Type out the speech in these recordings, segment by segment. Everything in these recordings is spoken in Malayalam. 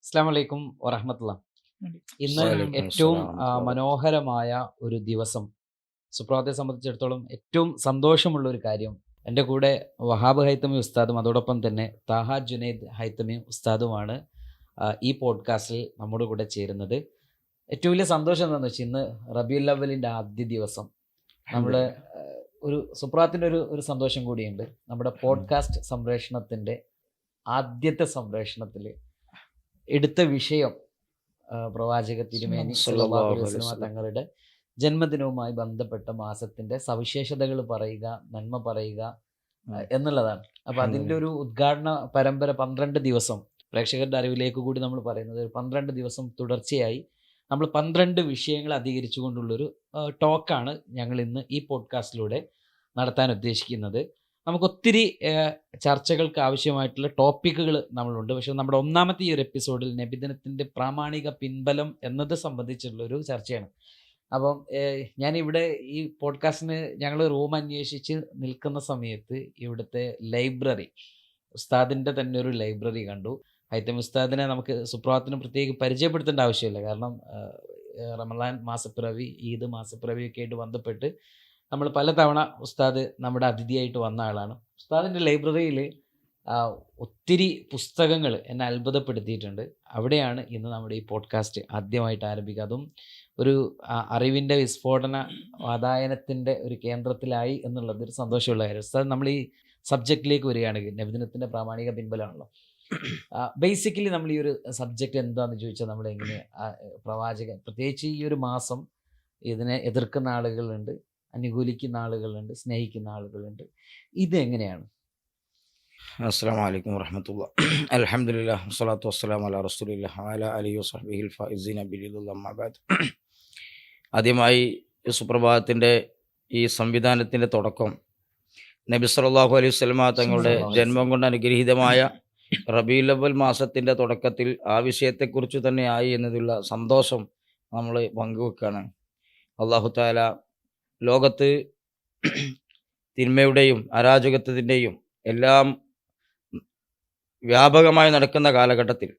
അസ്സലാമു അലൈക്കും വറഹ്മത്തുള്ളാ. ഇന്ന് വലൈക്കും ഏറ്റവും അസ്സലാം വറഹ്മത്തുള്ളാഹി. മനോഹരമായ ഒരു ദിവസം. സുപ്രഭാതത്തെ സംബന്ധിച്ചിടത്തോളം ഏറ്റവും സന്തോഷമുള്ള ഒരു കാര്യം, എൻ്റെ കൂടെ വഹാബ് ഹൈത്തമി ഉസ്താദും അതോടൊപ്പം തന്നെ താഹ ജുനൈദ് ഹൈത്തമി ഉസ്താദുമാണ് ഈ പോഡ്കാസ്റ്റിൽ നമ്മുടെ കൂടെ ചേരുന്നത്. ഏറ്റവും വലിയ സന്തോഷം എന്താണെന്ന് വെച്ചാൽ ഇന്ന് റബീഉൽ അവ്വലിൻ്റെ ആദ്യ ദിവസം. നമ്മൾ ഒരു സുപ്രഭാതത്തിൻ്റെ ഒരു സന്തോഷം കൂടിയുണ്ട്. നമ്മുടെ പോഡ്കാസ്റ്റ് സംപ്രേഷണത്തിൻ്റെ ആദ്യത്തെ സംപ്രേഷണത്തിൽ എടുത്ത വിഷയം പ്രവാചക തിരുമേനി സല്ലല്ലാഹു അലൈഹി വസല്ലം തങ്ങളുടെ ജന്മദിനവുമായി ബന്ധപ്പെട്ട മാസത്തിന്റെ സവിശേഷതകൾ പറയുക, നന്മ പറയുക എന്നുള്ളതാണ്. അപ്പൊ അതിന്റെ ഒരു ഉദ്ഘാടന പരമ്പര 12 ദിവസം പ്രേക്ഷകരുടെ അറിവിലേക്ക് കൂടി നമ്മൾ പറയുന്നത് 12 ദിവസം തുടർച്ചയായി നമ്മൾ 12 വിഷയങ്ങൾ അധികരിച്ചുകൊണ്ടുള്ളൊരു ടോക്കാണ് ഞങ്ങൾ ഇന്ന് ഈ പോഡ്കാസ്റ്റിലൂടെ നടത്താൻ ഉദ്ദേശിക്കുന്നത്. നമുക്കൊത്തിരി ചർച്ചകൾക്ക് ആവശ്യമായിട്ടുള്ള ടോപ്പിക്കുകൾ നമ്മളുണ്ട്. പക്ഷെ നമ്മുടെ ഒന്നാമത്തെ ഈ ഒരു എപ്പിസോഡിൽ നബിദിനത്തിൻ്റെ പ്രാമാണിക പിൻബലം എന്നത് സംബന്ധിച്ചുള്ളൊരു ചർച്ചയാണ്. അപ്പം ഞാനിവിടെ ഈ പോഡ്കാസ്റ്റിന് ഞങ്ങൾ റൂം അന്വേഷിച്ച് നിൽക്കുന്ന സമയത്ത് ഇവിടുത്തെ ലൈബ്രറി, ഉസ്താദിൻ്റെ തന്നെ ഒരു ലൈബ്രറി കണ്ടു. ഹൈത്തമി ഉസ്താദിനെ നമുക്ക് സുപ്രഭാതത്തിന് പ്രത്യേകം പരിചയപ്പെടുത്തേണ്ട ആവശ്യമില്ല. കാരണം റമളാൻ മാസപ്പിറവി, ഈദ് മാസപ്പിറവിയൊക്കെ ആയിട്ട് ബന്ധപ്പെട്ട് നമ്മൾ പലതവണ ഉസ്താദ് നമ്മുടെ അതിഥിയായിട്ട് വന്ന ആളാണ്. ഉസ്താദിൻ്റെ ലൈബ്രറിയിൽ ഒത്തിരി പുസ്തകങ്ങൾ എന്നെ അത്ഭുതപ്പെടുത്തിയിട്ടുണ്ട്. അവിടെയാണ് ഇന്ന് നമ്മുടെ ഈ പോഡ്കാസ്റ്റ് ആദ്യമായിട്ട് ആരംഭിക്കുക. അതും ഒരു അറിവിൻ്റെ വിസ്ഫോടന വാതായനത്തിൻ്റെ ഒരു കേന്ദ്രത്തിലായി എന്നുള്ളത് ഒരു സന്തോഷമുള്ള കാര്യം. ഉസ്താദ്, നമ്മൾ ഈ സബ്ജക്റ്റിലേക്ക് വരികയാണ്. നബിദിനത്തിൻ്റെ പ്രാമാണിക പിൻബലമാണല്ലോ. ബേസിക്കലി നമ്മൾ ഈ ഒരു സബ്ജക്റ്റ് എന്താണെന്ന് ചോദിച്ചാൽ, നമ്മൾ എങ്ങനെ പ്രവാചകൻ, പ്രത്യേകിച്ച് ഈ ഒരു മാസം, ഇതിനെ എതിർക്കുന്ന ആളുകളുണ്ട്, അനുകൂലിക്കുന്ന ആളുകളുണ്ട്, സ്നേഹിക്കുന്ന ആളുകളുണ്ട്. ഇതെങ്ങനെയാണ്? അസ്സലാമു അലൈക്കും വറഹ്മത്തുള്ളാഹി. അൽഹംദുലില്ലാഹി വസ്സലാത്തു വസ്സലാമു അലാ റസൂലില്ലാഹി വഅലാ ആലിഹി വസഹ്ബിഹിൽ ഫായിസീന ബിലില്ലാഹി അമ്മാ ബഅദ്. ആദ്യമായി സുപ്രഭാതത്തിൻ്റെ ഈ സംവിധാനത്തിൻ്റെ തുടക്കം നബി സല്ലല്ലാഹു അലൈഹി വസല്ലമ തങ്ങളുടെ ജന്മം കൊണ്ട് അനുഗ്രഹീതമായ റബീഉൽ അവ്വൽ മാസത്തിൻ്റെ തുടക്കത്തിൽ ആ വിഷയത്തെക്കുറിച്ച് തന്നെ ആയി എന്നതിലുള്ള സന്തോഷം നമ്മൾ പങ്കുവെക്കുകയാണ്. അല്ലാഹു തആല ലോകത്ത് തിന്മയുടെയും അരാജകത്വത്തിൻ്റെയും എല്ലാം വ്യാപകമായി നടക്കുന്ന കാലഘട്ടത്തിൽ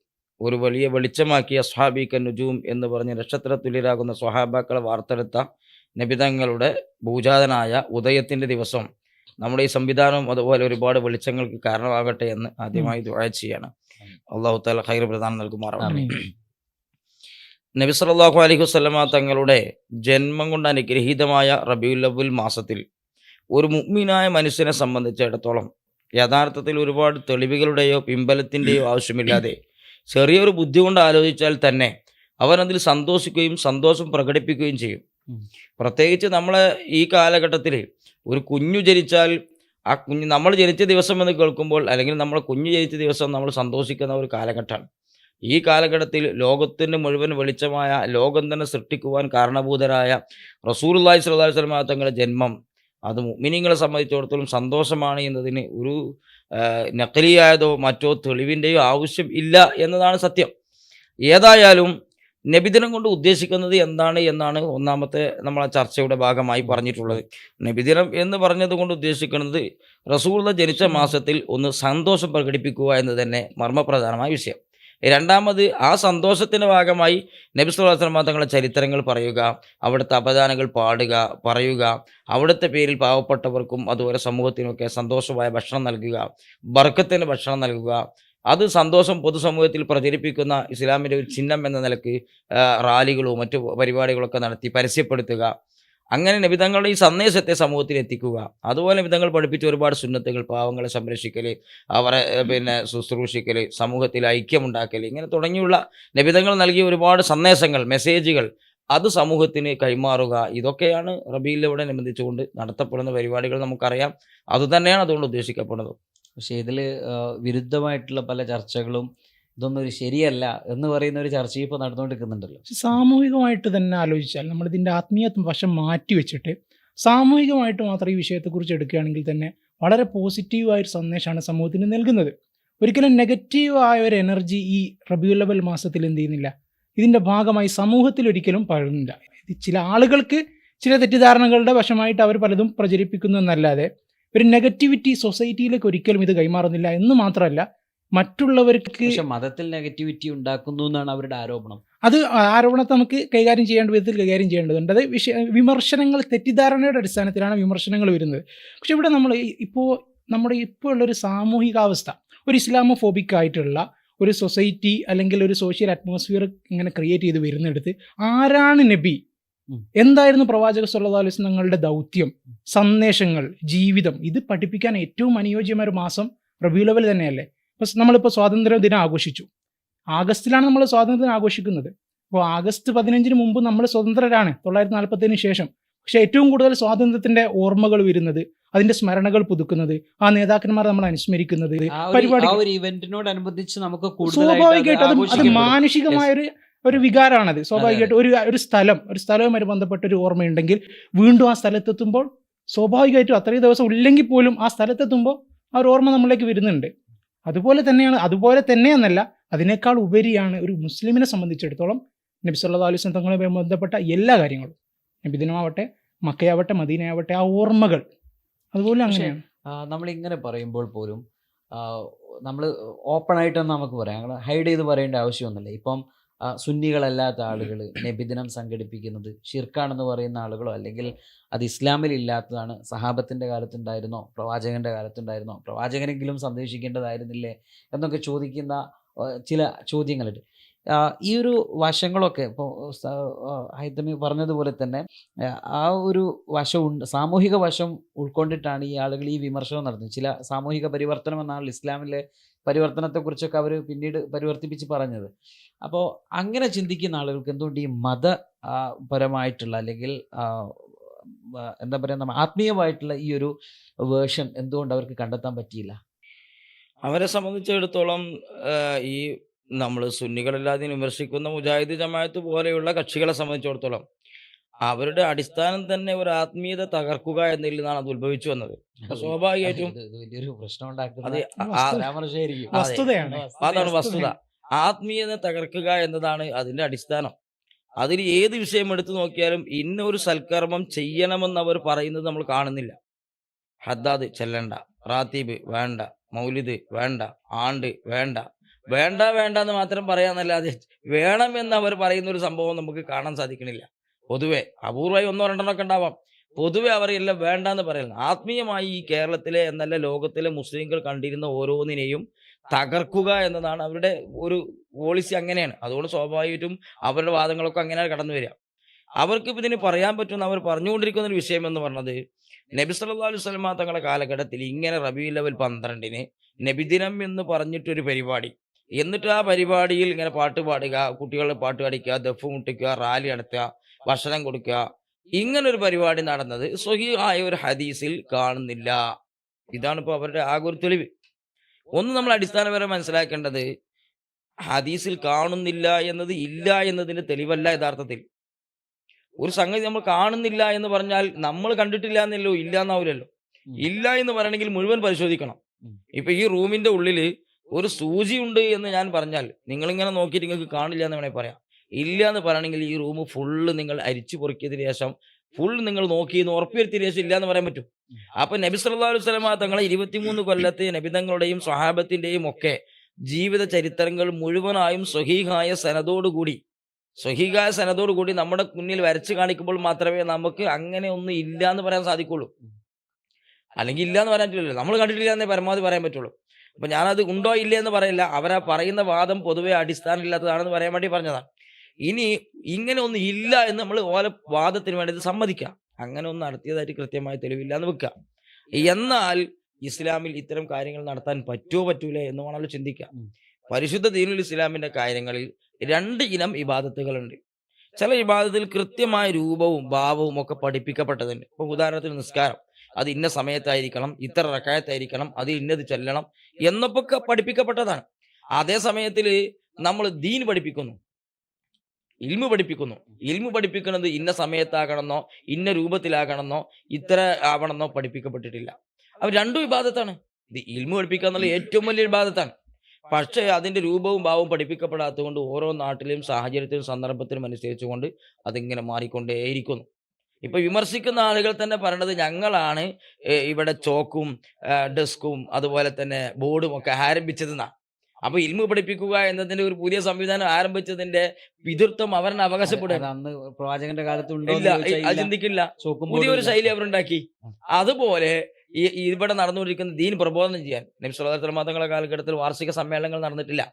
ഒരു വലിയ വെളിച്ചമാക്കിയ സ്വഹാബിക നുജൂം എന്ന് പറഞ്ഞ് നക്ഷത്രത്തുല്യരാകുന്ന സ്വഹാബാക്കളെ വാർത്തെടുത്ത നബിതങ്ങളുടെ ഭൂജാതനായ ഉദയത്തിൻ്റെ ദിവസം നമ്മുടെ ഈ സംവിധാനവും അതുപോലെ ഒരുപാട് വെളിച്ചങ്ങൾക്ക് കാരണമാകട്ടെ എന്ന് ആദ്യമായി ദുആ ചെയ്യാണ്. അല്ലാഹു തആല ഖൈർ പ്രദാനം നൽകുമാറാവട്ടെ. നബി സല്ലല്ലാഹു അലൈഹി വസല്ലമ തങ്ങളുടെ ജന്മം കൊണ്ട് അനുഗ്രഹീതമായ റബീഉൽ അവ്വൽ മാസത്തിൽ ഒരു മുഅ്മിനായ മനുഷ്യനെ സംബന്ധിച്ചിടത്തോളം യഥാർത്ഥത്തിൽ ഒരുപാട് തെളിവുകളുടെയോ പിൻബലത്തിൻ്റെയോ ആവശ്യമില്ലാതെ ചെറിയൊരു ബുദ്ധി കൊണ്ട് ആലോചിച്ചാൽ തന്നെ അവനതിൽ സന്തോഷിക്കുകയും സന്തോഷം പ്രകടിപ്പിക്കുകയും ചെയ്യും. പ്രത്യേകിച്ച് നമ്മളെ ഈ കാലഘട്ടത്തിൽ ഒരു കുഞ്ഞു ജനിച്ചാൽ ആ കുഞ്ഞ് നമ്മൾ ജനിച്ച ദിവസം എന്ന് കേൾക്കുമ്പോൾ, അല്ലെങ്കിൽ നമ്മളെ കുഞ്ഞു ജനിച്ച ദിവസം നമ്മൾ സന്തോഷിക്കുന്ന ഒരു കാലഘട്ടമാണ്. ഈ കാലഘട്ടത്തിൽ ലോകത്തിന് മുഴുവൻ വെളിച്ചമായ, ലോകം തന്നെ സൃഷ്ടിക്കുവാൻ കാരണഭൂതരായ റസൂലുള്ളാഹി സ്വല്ലല്ലാഹു അലൈഹി വസല്ലം തങ്ങളുടെ ജന്മം അത് മുഅ്മിനീങ്ങളെ സംബന്ധിച്ചിടത്തോളം സന്തോഷമാണ് എന്നതിന് ഒരു നഖലിയായതോ മറ്റോ തെളിവിൻ്റെയോ ആവശ്യം ഇല്ല എന്നതാണ് സത്യം. ഏതായാലും നബിദിനം കൊണ്ട് ഉദ്ദേശിക്കുന്നത് എന്താണ് എന്നാണ് ഒന്നാമത്തെ നമ്മളെ ചർച്ചയുടെ ഭാഗമായി പറഞ്ഞിട്ടുള്ളത്. നബിദിനം എന്ന് പറഞ്ഞത് കൊണ്ട് ഉദ്ദേശിക്കുന്നത് റസൂലുള്ള ജനിച്ച മാസത്തിൽ ഒന്ന് സന്തോഷം പ്രകടിപ്പിക്കുക എന്ന് തന്നെ മർമ്മപ്രധാനമായ വിഷയം. രണ്ടാമത്, ആ സന്തോഷത്തിൻ്റെ ഭാഗമായി നബി സല്ലല്ലാഹു അലൈഹി വസല്ലം തങ്ങളുടെ ചരിത്രങ്ങൾ പറയുക, അവിടുത്തെ അപദാനങ്ങൾ പറയുക, അവിടുത്തെ പേരിൽ പാവപ്പെട്ടവർക്കും അതുപോലെ സമൂഹത്തിനുമൊക്കെ സന്തോഷമായ ഭക്ഷണം നൽകുക, ബർക്കത്തിന് ഭക്ഷണം നൽകുക, അത് സന്തോഷം പൊതുസമൂഹത്തിൽ പ്രചരിപ്പിക്കുന്ന ഇസ്ലാമിൻ്റെ ഒരു ചിഹ്നം എന്ന നിലക്ക് റാലികളോ മറ്റു പരിപാടികളൊക്കെ നടത്തി പരസ്യപ്പെടുത്തുക. അങ്ങനെ നബിതങ്ങളുടെ ഈ സന്ദേശത്തെ സമൂഹത്തിൽ എത്തിക്കുക. അതുപോലെ നബിതങ്ങൾ പഠിപ്പിച്ച ഒരുപാട് സുന്നത്തുകൾ, പാവങ്ങളെ സംരക്ഷിക്കൽ, അവരെ ശുശ്രൂഷിക്കൽ, സമൂഹത്തിൽ ഐക്യമുണ്ടാക്കൽ, ഇങ്ങനെ തുടങ്ങിയുള്ള നബിതങ്ങൾ നൽകിയ ഒരുപാട് സന്ദേശങ്ങൾ, മെസ്സേജുകൾ അത് സമൂഹത്തിന് കൈമാറുക. ഇതൊക്കെയാണ് റബീഉൽ അവ്വലിനോടനുബന്ധിച്ചുകൊണ്ട് നടത്തപ്പെടുന്ന പരിപാടികൾ. നമുക്കറിയാം, അതുതന്നെയാണ് അതുകൊണ്ട് ഉദ്ദേശിക്കപ്പെടുന്നത്. പക്ഷേ ഇതിൽ വിരുദ്ധമായിട്ടുള്ള പല ചർച്ചകളും, ഇതൊന്നും ഒരു ശരിയല്ല എന്ന് പറയുന്ന ഒരു ചർച്ച ഇപ്പോൾ നടന്നുകൊണ്ടിരിക്കുന്നുണ്ടല്ലോ. സാമൂഹികമായിട്ട് തന്നെ ആലോചിച്ചാൽ, നമ്മളിതിൻ്റെ ആത്മീയ വശം മാറ്റി വെച്ചിട്ട് സാമൂഹികമായിട്ട് മാത്രം ഈ വിഷയത്തെക്കുറിച്ച് എടുക്കുകയാണെങ്കിൽ തന്നെ വളരെ പോസിറ്റീവായൊരു സന്ദേശമാണ് സമൂഹത്തിന് നൽകുന്നത്. ഒരിക്കലും നെഗറ്റീവായ ഒരു എനർജി ഈ റബീഉൽ അവ്വൽ മാസത്തിൽ എന്ത് ചെയ്യുന്നില്ല, ഇതിൻ്റെ ഭാഗമായി സമൂഹത്തിൽ ഒരിക്കലും പകരുന്നില്ല. ഇത് ചില ആളുകൾക്ക് ചില തെറ്റിദ്ധാരണകളുടെ വശമായിട്ട് അവർ പലതും പ്രചരിപ്പിക്കുന്നു എന്നല്ലാതെ ഒരു നെഗറ്റിവിറ്റി സൊസൈറ്റിയിലേക്ക് ഒരിക്കലും ഇത് കൈമാറുന്നില്ല എന്ന് മാത്രമല്ല, മറ്റുള്ളവർക്ക് പക്ഷെ മതത്തിൽ നെഗറ്റിവിറ്റി ഉണ്ടാക്കുന്നു എന്നാണ് അവരുടെ ആരോപണം. അത് ആരോപണത്തെ നമുക്ക് കൈകാര്യം ചെയ്യേണ്ട വിധത്തിൽ കൈകാര്യം ചെയ്യേണ്ടതുണ്ട്. അത് വിമർശനങ്ങൾ തെറ്റിദ്ധാരണയുടെ അടിസ്ഥാനത്തിലാണ് വിമർശനങ്ങൾ വരുന്നത്. പക്ഷെ ഇവിടെ നമ്മൾ ഇപ്പോൾ നമ്മുടെ ഇപ്പോൾ ഉള്ളൊരു സാമൂഹികാവസ്ഥ, ഒരു ഇസ്ലാമോഫോബിക് ആയിട്ടുള്ള ഒരു സൊസൈറ്റി അല്ലെങ്കിൽ ഒരു സോഷ്യൽ അറ്റ്മോസ്ഫിയർ ഇങ്ങനെ ക്രിയേറ്റ് ചെയ്ത് വരുന്നിടത്ത് ആരാണ് നബി, എന്തായിരുന്നു പ്രവാചക സല്ലല്ലാഹു അലൈഹി വസല്ലം തങ്ങളുടെ ദൗത്യം, സന്ദേശങ്ങൾ, ജീവിതം, ഇത് പഠിപ്പിക്കാൻ ഏറ്റവും അനുയോജ്യമായ ഒരു മാസം റബീഉൽ അവ്വൽ തന്നെയല്ലേ. ഇപ്പം നമ്മളിപ്പോൾ സ്വാതന്ത്ര്യ ദിനം ആഘോഷിച്ചു, ആഗസ്റ്റിലാണ് നമ്മൾ സ്വാതന്ത്ര്യ ദിനം ആഘോഷിക്കുന്നത്. അപ്പോൾ ആഗസ്റ്റ് 15 മുമ്പ് നമ്മൾ സ്വതന്ത്രരാണ് 947 ശേഷം. പക്ഷേ ഏറ്റവും കൂടുതൽ സ്വാതന്ത്ര്യത്തിന്റെ ഓർമ്മകൾ വരുന്നത്, അതിന്റെ സ്മരണകൾ പുതുക്കുന്നത്, ആ നേതാക്കന്മാരെ നമ്മൾ അനുസ്മരിക്കുന്നത് പരിപാടി ഇവന്റിനോടനുബന്ധിച്ച് നമുക്ക് സ്വാഭാവികമായിട്ടും അത് മാനുഷികമായ ഒരു വികാരമാണത്. സ്വാഭാവികമായിട്ട് ഒരു സ്ഥലവുമായി ബന്ധപ്പെട്ട ഒരു ഓർമ്മയുണ്ടെങ്കിൽ വീണ്ടും ആ സ്ഥലത്തെത്തുമ്പോൾ സ്വാഭാവികമായിട്ടും അത്രയും ദിവസം ഇല്ലെങ്കിൽ പോലും ആ സ്ഥലത്തെത്തുമ്പോൾ ആ ഒരു ഓർമ്മ നമ്മളിലേക്ക് വരുന്നുണ്ട്. അതുപോലെ തന്നെയെന്നല്ല, അതിനേക്കാൾ ഉപരിയാണ് ഒരു മുസ്ലിമിനെ സംബന്ധിച്ചിടത്തോളം നബി സല്ലല്ലാഹു അലൈഹി വസല്ലം തങ്ങളുമായി ബന്ധപ്പെട്ട എല്ലാ കാര്യങ്ങളും, നബിദിനമാവട്ടെ, മക്കയാവട്ടെ, മദീനയാവട്ടെ, ആ ഓർമ്മകൾ അതുപോലെ അങ്ങനെയാണ്. നമ്മളിങ്ങനെ പറയുമ്പോൾ പോലും നമ്മൾ ഓപ്പണായിട്ടൊന്നും നമുക്ക് പറയാം, ഞങ്ങൾ ഹൈഡ് ചെയ്ത് പറയേണ്ട ആവശ്യമൊന്നുമില്ല. ഇപ്പം സുന്നികളല്ലാത്ത ആളുകൾ നബിദിനം സംഘടിപ്പിക്കുന്നത് ഷിർക്കാണെന്ന് പറയുന്ന ആളുകളോ, അല്ലെങ്കിൽ അത് ഇസ്ലാമിൽ ഇല്ലാത്തതാണ്, സഹാബത്തിൻ്റെ കാലത്തുണ്ടായിരുന്നോ, പ്രവാചകൻ്റെ കാലത്തുണ്ടായിരുന്നോ, പ്രവാചകനെങ്കിലും സന്ദേശിക്കേണ്ടതായിരുന്നില്ലേ എന്നൊക്കെ ചോദിക്കുന്ന ചില ചോദ്യങ്ങളുണ്ട്. ഈ ഒരു വശങ്ങളൊക്കെ ഇപ്പോൾ ഹൈതമി പറഞ്ഞതുപോലെ തന്നെ ആ ഒരു വശമുണ്ട്, സാമൂഹിക വശം ഉൾക്കൊണ്ടിട്ടാണ് ഈ ആളുകൾ ഈ വിമർശനം നടത്തുന്നത്. ചില സാമൂഹിക പരിവർത്തനം എന്നാണ് ഇസ്ലാമിലെ പരിവർത്തനത്തെക്കുറിച്ചൊക്കെ അവർ പിന്നീട് പരിവർത്തിപ്പിച്ച് പറഞ്ഞത്. അപ്പോൾ അങ്ങനെ ചിന്തിക്കുന്ന ആളുകൾക്ക് എന്തുകൊണ്ട് ഈ പരമായിട്ടുള്ള അല്ലെങ്കിൽ എന്താ പറയുക, ആത്മീയമായിട്ടുള്ള ഈ ഒരു വേർഷൻ എന്തുകൊണ്ട് അവർക്ക് കണ്ടെത്താൻ പറ്റിയില്ല? അവരെ സംബന്ധിച്ചിടത്തോളം ഈ നമ്മൾ സുന്നികളല്ലാതെ വിമർശിക്കുന്ന മുജാഹിദ് ജമാഅത്ത് പോലെയുള്ള കക്ഷികളെ സംബന്ധിച്ചിടത്തോളം അവരുടെ അടിസ്ഥാനം തന്നെ ഒരു ആത്മീയത തകർക്കുക എന്നതിൽ നിന്നാണ് അത് ഉത്ഭവിച്ചു വന്നത്. സ്വാഭാവികമായിട്ടും വലിയൊരു പ്രശ്നം ഉണ്ടാക്കുന്നത് അത് അതാണ് വസ്തുത. ആത്മീയത തകർക്കുക എന്നതാണ് അതിന്റെ അടിസ്ഥാനം. അതിൽ ഏത് വിഷയം എടുത്തു നോക്കിയാലും ഇന്ന ഒരു സൽക്കർമ്മം ചെയ്യണമെന്ന് അവർ പറയുന്നത് നമ്മൾ കാണുന്നില്ല. ഹദ്ദാദ് ചെല്ലണ്ട, റാത്തീബ് വേണ്ട, മൗലിദ് വേണ്ട, ആണ്ട് വേണ്ട, വേണ്ട വേണ്ട എന്ന് മാത്രം പറയാന്നല്ലാതെ വേണമെന്ന് അവർ പറയുന്ന ഒരു സംഭവം നമുക്ക് കാണാൻ സാധിക്കണില്ല. പൊതുവെ അപൂർവമായി 1-2 ഉണ്ടാവാം. പൊതുവെ അവരെല്ലാം വേണ്ട എന്ന് പറയുന്നത്. ആത്മീയമായി ഈ കേരളത്തിലെ എന്നല്ല ലോകത്തിലെ മുസ്ലിങ്ങൾ കണ്ടിരുന്ന ഓരോന്നിനെയും തകർക്കുക എന്നതാണ് അവരുടെ ഒരു പോളിസി. അങ്ങനെയാണ്. അതുകൊണ്ട് സ്വാഭാവികമായിട്ടും അവരുടെ വാദങ്ങളൊക്കെ അങ്ങനെയാണ് കടന്നു വരിക. അവർക്ക് ഇതിന് പറയാൻ പറ്റുന്ന അവർ പറഞ്ഞുകൊണ്ടിരിക്കുന്ന ഒരു വിഷയം എന്ന് പറഞ്ഞത്, നബി സല്ലല്ലാഹു അലൈഹി വസല്ലം തങ്ങളുടെ കാലഘട്ടത്തിൽ ഇങ്ങനെ റബീഉൽ അവ്വൽ 12 നബിദിനം എന്ന് പറഞ്ഞിട്ടൊരു പരിപാടി, എന്നിട്ട് ആ പരിപാടിയിൽ ഇങ്ങനെ പാട്ട് പാടുക, കുട്ടികളെ പാട്ട് പഠിക്കുക, ദഫ് മുട്ടിക്കുക, റാലി നടത്തുക, ഭക്ഷണം കൊടുക്കുക, ഇങ്ങനൊരു പരിപാടി നടന്നത് സ്വഹീഹായ ഒരു ഹദീസിൽ കാണുന്നില്ല. ഇതാണ് ഇപ്പോൾ അവരുടെ ആകെ ഒരു തെളിവ്. ഒന്ന് നമ്മൾ അടിസ്ഥാനപരമായി മനസ്സിലാക്കേണ്ടത്, ഹദീസിൽ കാണുന്നില്ല എന്നത് ഇല്ല എന്നതിന്റെ തെളിവല്ല. യഥാർത്ഥത്തിൽ ഒരു സംഗതി നമ്മൾ കാണുന്നില്ല എന്ന് പറഞ്ഞാൽ നമ്മൾ കണ്ടിട്ടില്ല എന്നല്ലോ, ഇല്ല എന്നാവില്ലല്ലോ. ഇല്ല എന്ന് പറയണമെങ്കിൽ മുഴുവൻ പരിശോധിക്കണം. ഇപ്പൊ ഈ റൂമിന്റെ ഉള്ളിൽ ഒരു സൂചി ഉണ്ട് എന്ന് ഞാൻ പറഞ്ഞാൽ നിങ്ങളിങ്ങനെ നോക്കിയിട്ട് നിങ്ങൾക്ക് കാണില്ല എന്ന് വേണമെങ്കിൽ പറയാം. ഇല്ല എന്ന് പറയണമെങ്കിൽ ഈ റൂം ഫുള്ള് നിങ്ങൾ അരിച്ചു പൊറുക്കിയതിന് ശേഷം ഫുൾ നിങ്ങൾ നോക്കി ഉറപ്പുവരുത്തിയതിന് ശേഷം ഇല്ല എന്ന് പറയാൻ പറ്റും. അപ്പൊ നബി സല്ലല്ലാഹു അലൈഹി വസല്ലം തങ്ങളെ 23 കൊല്ലത്തെ നബിതങ്ങളുടെയും സ്വഹാബത്തിന്റെയും ഒക്കെ ജീവിത ചരിത്രങ്ങൾ മുഴുവനായും സ്വഹീഹായ സനദോടുകൂടി നമ്മുടെ മുന്നിൽ വരച്ച് കാണിക്കുമ്പോൾ മാത്രമേ നമുക്ക് അങ്ങനെ ഒന്നും ഇല്ല എന്ന് പറയാൻ സാധിക്കുള്ളൂ. അല്ലെങ്കിൽ ഇല്ല എന്ന് പറയാൻ പറ്റില്ലല്ലോ. നമ്മൾ കണ്ടിട്ടില്ല എന്നേ പരമാവധി പറയാൻ പറ്റുള്ളൂ. അപ്പൊ ഞാനത് ഉണ്ടോ ഇല്ലേ എന്ന് പറയില്ല. അവരാ പറയുന്ന വാദം പൊതുവെ അടിസ്ഥാനമില്ലാത്തതാണെന്ന് പറയാൻ വേണ്ടി പറഞ്ഞതാണ്. ഇനി ഇങ്ങനെ ഒന്നും ഇല്ല എന്ന് നമ്മൾ ഓരോ വാദത്തിന് വേണ്ടി സമ്മതിക്കാം. അങ്ങനെ ഒന്നും നടത്തിയതായിട്ട് കൃത്യമായ തെളിവില്ല എന്ന് വെക്കുക. എന്നാൽ ഇസ്ലാമിൽ ഇത്തരം കാര്യങ്ങൾ നടത്താൻ പറ്റൂല എന്ന് വേണമല്ലോ ചിന്തിക്കുക. പരിശുദ്ധ ദീനുൽ ഇസ്ലാമിന്റെ കാര്യങ്ങളിൽ 2 ഇനം ഇബാദത്തുകളുണ്ട്. ചില ഇബാദത്തിൽ കൃത്യമായ രൂപവും ഭാവവും ഒക്കെ പഠിപ്പിക്കപ്പെട്ടതുണ്ട്. ഇപ്പൊ ഉദാഹരണത്തിന് നിസ്കാരം, അത് ഇന്ന സമയത്തായിരിക്കണം, ഇത്ര റക്അത്തായിരിക്കണം, അത് ഇന്നത് ചെല്ലണം എന്നൊക്കെ പഠിപ്പിക്കപ്പെട്ടതാണ്. അതേ സമയത്തിൽ നമ്മൾ ദീൻ പഠിപ്പിക്കുന്നു, ഇൽമു പഠിപ്പിക്കുന്നത് ഇന്ന സമയത്താകണമെന്നോ ഇന്ന രൂപത്തിലാകണമെന്നോ ഇത്ര ആവണമെന്നോ പഠിപ്പിക്കപ്പെട്ടിട്ടില്ല. അവ 2 ഇബാദത്താണ്. ഇത് ഇൽമു പഠിപ്പിക്കുക എന്നുള്ള ഏറ്റവും വലിയ ഇബാദത്താണ്. പക്ഷേ അതിന്റെ രൂപവും ഭാവവും പഠിപ്പിക്കപ്പെടാത്തത് കൊണ്ട് ഓരോ നാട്ടിലെയും സാഹചര്യത്തിലും സന്ദർഭത്തിനും അനുസരിച്ചുകൊണ്ട് അതിങ്ങനെ മാറിക്കൊണ്ടേയിരിക്കുന്നു. ഇപ്പൊ വിമർശിക്കുന്ന ആളുകൾ തന്നെ പറയണത് ഞങ്ങളാണ് ഇവിടെ ചോക്കും ഡെസ്കും അതുപോലെ തന്നെ ബോർഡും ഒക്കെ ആരംഭിച്ചതെന്നാണ്. അപ്പൊ ഇൽമു പഠിപ്പിക്കുക എന്നതിന്റെ ഒരു പുതിയ സംവിധാനം ആരംഭിച്ചതിന്റെ പിതൃത്വം അവരെ അവകാശപ്പെടുക. അത് അന്ന് പ്രവാചകന്റെ കാലത്ത് ഉണ്ടോ ഇല്ല, എന്ന് ചോദിച്ചാൽ അത് ഇല്ല. ചിന്തിക്കില്ല. ചോക്കും പുതിയൊരു ബോർഡും ശൈലി ഇല്ല. അവരുണ്ടാക്കി. അതുപോലെ ഇവിടെ നടന്നുകൊണ്ടിരിക്കുന്ന ദീൻ പ്രബോധനം ചെയ്യാൻ നബി സല്ലല്ലാഹു അലൈഹി വസല്ലം തങ്ങളുടെ കാലഘട്ടത്തിൽ വാർഷിക സമ്മേളനങ്ങൾ നടന്നിട്ടില്ല.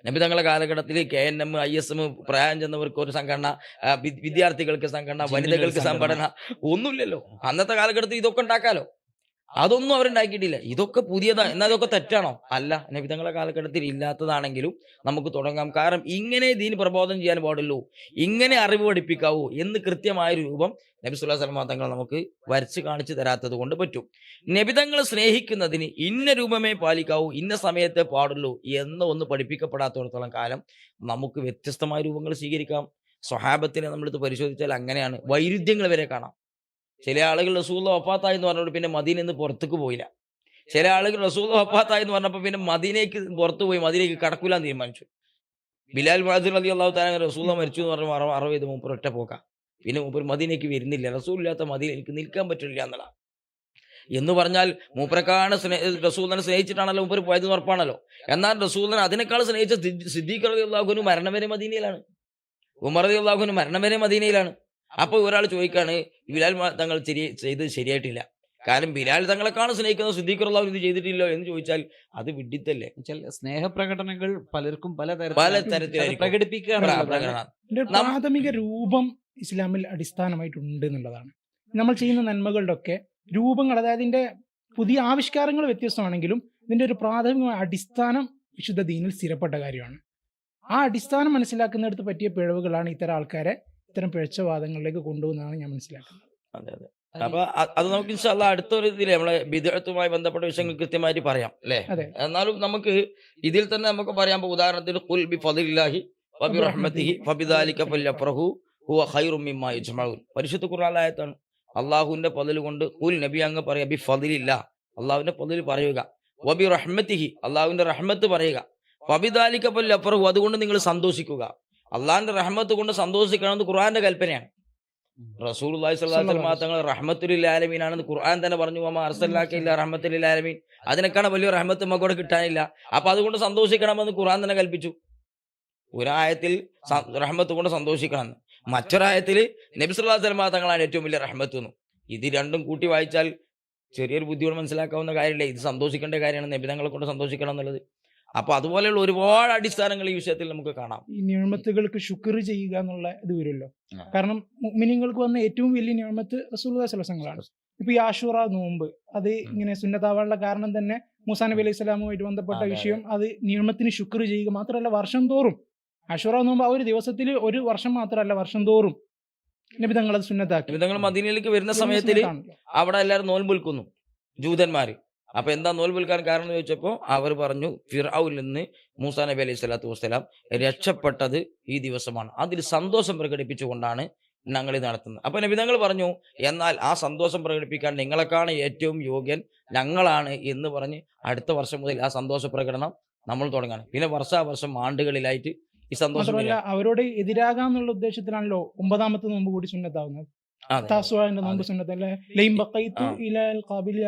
നബി തങ്ങളുടെ കാലഘട്ടത്തിൽ KNM, ISM, പ്രായം ചെന്നവർക്ക് ഒരു സംഘടന, വിദ്യാർത്ഥികൾക്ക് സംഘടന, വനിതകൾക്ക് സംഘടന ഒന്നുമില്ലല്ലോ. അന്നത്തെ കാലഘട്ടത്തിൽ ഇതൊക്കെ ഉണ്ടാക്കാലോ. അതൊന്നും അവരുണ്ടാക്കിയിട്ടില്ല. ഇതൊക്കെ പുതിയതാണ്. എന്നാൽ ഇതൊക്കെ തെറ്റാണോ? അല്ല, നബി തങ്ങളുടെ കാലഘട്ടത്തിൽ ഇല്ലാത്തതാണെങ്കിലും നമുക്ക് തുടങ്ങാം. കാരണം ഇങ്ങനെ ദീൻ പ്രബോധനം ചെയ്യാൻ പാടുള്ളൂ, ഇങ്ങനെ അറിവ് പഠിപ്പിക്കാവൂ എന്ന് കൃത്യമായ രൂപം നബി സല്ലല്ലാഹു അലൈഹി വസല്ലം തങ്ങൾ നമുക്ക് വരച്ച് കാണിച്ചു തരാത്തത് കൊണ്ട് പറ്റും. നബി തങ്ങളെ സ്നേഹിക്കുന്നതിന് ഇന്ന രൂപമേ പാലിക്കാവൂ, ഇന്ന സമയത്തെ പാടുള്ളൂ എന്ന് ഒന്ന് പഠിപ്പിക്കപ്പെടാത്തിടത്തോളം കാലം നമുക്ക് വ്യത്യസ്തമായ രൂപങ്ങൾ സ്വീകരിക്കാം. സ്വഹാബത്തിനെ നമ്മളെടുത്ത് പരിശോധിച്ചാൽ അങ്ങനെയാണ്. വൈരുദ്ധ്യങ്ങൾ വരെ കാണാം. ചില ആളുകൾ റസൂലുള്ള വഫാത്തായി എന്ന് പറഞ്ഞപ്പോൾ പിന്നെ മദീനയിൽ നിന്ന് പുറത്തേക്ക് പോയില്ല. ചില ആളുകൾ റസൂലുള്ള വഫാത്തായി എന്ന് പറഞ്ഞപ്പോൾ പിന്നെ മദീനയ്ക്ക് പുറത്ത് പോയി മദീനയ്ക്ക് കടക്കൂലാൻ തീരുമാനിച്ചു. ബിലാൽ മുഅദ്ദിൻ റളിയല്ലാഹു തആല റസൂലുള്ള മരിച്ചു എന്ന് പറഞ്ഞപ്പോൾ അറവ് ചെയ്ത് മൂപ്പർ ഒറ്റ പോക്കാം. പിന്നെ മൂപ്പർ മദീനയ്ക്ക് വരുന്നില്ല. റസൂലില്ലാത്ത മദീനയിൽ എനിക്ക് നിൽക്കാൻ പറ്റില്ല എന്നല്ല. എന്ന് പറഞ്ഞാൽ മൂപ്പരക്കാണ് റസൂലിനെ സ്നേഹിച്ചിട്ടാണല്ലോ മൂപ്പർ പോയത് ഉറപ്പാണല്ലോ. എന്നാൽ റസൂലിനെ അതിനേക്കാൾ സ്നേഹിച്ച സിദ്ദീഖ് റളിയല്ലാഹു അൻഹു മരണം വരെ മദീനയിലാണ്. ഉമർ റളിയല്ലാഹു അൻഹു മരണം വരെ മദീനയിലാണ്. അപ്പോൾ ഒരാൾ ചോദിക്കാണ്, ബിലാൽ തങ്ങൾ ചെയ്ത് ശരിയായിട്ടില്ല. കാരണം ബിലാൽ തങ്ങളെക്കാണ് സ്നേഹിക്കുന്ന സിദ്ദീഖ് റളിയല്ലാഹു അൻഹു ഇത് ചെയ്തിട്ടില്ലോ എന്ന് ചോദിച്ചാൽ അത് വിഡ്ഢിത്തല്ലേ. സ്നേഹപ്രകടനങ്ങൾ പലർക്കും പല തരത്തിലായിരിക്കും പ്രകടിപ്പിക്കുക പ്രകടനം. പ്രാഥമിക രൂപം ഇസ്ലാമിൽ അടിസ്ഥാനമായിട്ടുണ്ട് എന്നുള്ളതാണ്. നമ്മൾ ചെയ്യുന്ന നന്മകളുടെ ഒക്കെ രൂപങ്ങൾ, അതായത് ഇതിന്റെ പുതിയ ആവിഷ്കാരങ്ങൾ വ്യത്യസ്തമാണെങ്കിലും ഇതിന്റെ ഒരു പ്രാഥമികമായ അടിസ്ഥാനം വിശുദ്ധ ദീനിൽ സ്ഥിരപ്പെട്ട കാര്യമാണ്. ആ അടിസ്ഥാനം മനസ്സിലാക്കുന്നിടത്ത് പറ്റിയ പിഴവുകളാണ് ഇത്തരം ആൾക്കാരെ ഇത്തരം പിഴച്ചവാദങ്ങളിലേക്ക് കൊണ്ടുപോകുന്നതാണ് ഞാൻ മനസ്സിലാക്കുന്നത്. അതെ അതെ. അപ്പൊ അത് നമുക്ക് ഇൻഷാ അല്ലാഹ് അടുത്തൊരു ഇതിൽ നമ്മളെ ബിദ്അത്തുമായി ബന്ധപ്പെട്ട വിഷയങ്ങൾ കൃത്യമായിട്ട് പറയാം അല്ലേ. അതെ. എന്നാലും നമുക്ക് ഇതിൽ തന്നെ നമുക്ക് പറയാം. ഉദാഹരണത്തിന് ഖുൽ ബി ഫളില്ലാഹി വബി റഹ്മതിഹി ഫബിദാലിക ഫൽയഫ്റഹു ഹുവ ഖൈറും മിമ്മാ യജ്മഊൻ. പരിശുദ്ധ ഖുർആൻ ആയത്താണ്. അള്ളാഹുവിന്റെ ഫضل കൊണ്ട് ഖുൽ നബി അങ്ങ് പറയുക, ബി ഫളില്ലാ അള്ളാഹുവിന്റെ ഫضل പറയുക, വബി റഹ്മതിഹി അള്ളാഹുവിന്റെ റഹ്മത്ത് പറയുക, ഫബിദാലിക ഫൽയഫ്റഹു അതുകൊണ്ട് നിങ്ങൾ സന്തോഷിക്കുക. അള്ളാഹിന്റെ റഹ്മത്ത് കൊണ്ട് സന്തോഷിക്കണമെന്ന് ഖുർആന്റെ കൽപ്പനയാണ്. റസൂലുള്ളാഹി സ്വല്ലല്ലാഹു അലൈഹി വസല്ലം തങ്ങൾ റഹ്മത്തുൽ ലിൽ ആലമീൻ ആണെന്ന് ഖുർആൻ തന്നെ പറഞ്ഞു. വമാ അർസൽനാക ഇല്ലാ റഹ്മത്തുൽ ലിൽ ആലമീൻ. അതിനേക്കാൾ വലിയ റഹ്മത്ത് നമുക്കവിടെ കിട്ടാനില്ല. അപ്പൊ അതുകൊണ്ട് സന്തോഷിക്കണമെന്ന് ഖുർആൻ തന്നെ കൽപ്പിച്ചു. ഒരായത്തിൽ റഹ്മത്ത് കൊണ്ട് സന്തോഷിക്കണം, മറ്റൊരായത്തിൽ നബി സല്ലല്ലാഹു അലൈഹി വസല്ലം തങ്ങളാണ് ഏറ്റവും വലിയ റഹ്മത്ത് എന്നും. ഇത് രണ്ടും കൂട്ടി വായിച്ചാൽ ചെറിയൊരു ബുദ്ധിയോട് മനസ്സിലാക്കാവുന്ന കാര്യമില്ല. ഇത് സന്തോഷിക്കേണ്ട കാര്യമാണ്, നബി തങ്ങളെ കൊണ്ട് സന്തോഷിക്കണം എന്നുള്ളത്. അപ്പൊ അതുപോലെയുള്ള ഒരുപാട് അടിസ്ഥാനങ്ങൾ ഈ വിഷയത്തിൽ നമുക്ക് കാണാം. ഈ നിഅമത്തുകൾക്ക് ശുക്ർ ചെയ്യുക എന്നുള്ള ഇത് വരുമല്ലോ. കാരണം മുഅ്മിനീങ്ങൾക്ക് വന്ന ഏറ്റവും വലിയ നിഅമത്ത് റസൂലുള്ളാഹി സ്വല്ലല്ലാഹു അലൈഹി വസല്ലം ആണ്. ഇപ്പൊ ഈ ആശൂറ നോമ്പ് അത് ഇങ്ങനെ സുന്നത്താവാനുള്ള കാരണം തന്നെ മൂസാ നബി അലൈഹി സ്വലാമുമായിട്ട് ബന്ധപ്പെട്ട വിഷയം. അത് നിഅമത്തിന് ശുക്ർ ചെയ്യുക മാത്രമല്ല, വർഷം തോറും ആശൂറ നോമ്പ് ആ ഒരു ദിവസത്തിൽ ഒരു വർഷം മാത്രമല്ല, വർഷം തോറും നബി തങ്ങൾ അത് സുന്നത്താക്കി. നബി തങ്ങൾ മദീനയിലേക്ക് വരുന്ന സമയത്തിൽ അവിടെ എല്ലാവരും നോൽമ്പ് വിൽക്കുന്നു, ജൂതന്മാര്. അപ്പൊ എന്താ നോൽമ്പ് വിൽക്കാൻ കാരണം എന്ന് ചോദിച്ചപ്പോൾ അവർ പറഞ്ഞു, ഫിർഔനിൽ നിന്ന് മൂസാ നബി അലൈഹി സ്വലാത്തു വസ്സലാം രക്ഷപ്പെട്ടത് ഈ ദിവസമാണ്, അതിൽ സന്തോഷം പ്രകടിപ്പിച്ചുകൊണ്ടാണ് ഞങ്ങൾ ഇത് നടത്തുന്നത്. അപ്പൊ നബി തങ്ങൾ പറഞ്ഞു, എന്നാൽ ആ സന്തോഷം പ്രകടിപ്പിക്കാൻ നിങ്ങളെക്കാണ് ഏറ്റവും യോഗ്യൻ ഞങ്ങളാണ് എന്ന് പറഞ്ഞ് അടുത്ത വർഷം മുതൽ ആ സന്തോഷ പ്രകടനം നമ്മൾ തുടങ്ങാണ്. പിന്നെ വർഷാവർഷം ആണ്ടുകളിലായിട്ട് ഈ സന്തോഷം. മാത്രമല്ല അവരോട് എതിരാകാന്നുള്ള ഉദ്ദേശത്തിലാണല്ലോ 9ാമത്തെ നോമ്പ് കൂടി സുന്നത്താവുന്നത്. താസുആന്റെ നോമ്പ് സുന്നത്തല്ലേ. ലൈൻ ബഖൈതു ഇലാൽ ഖാബിൽ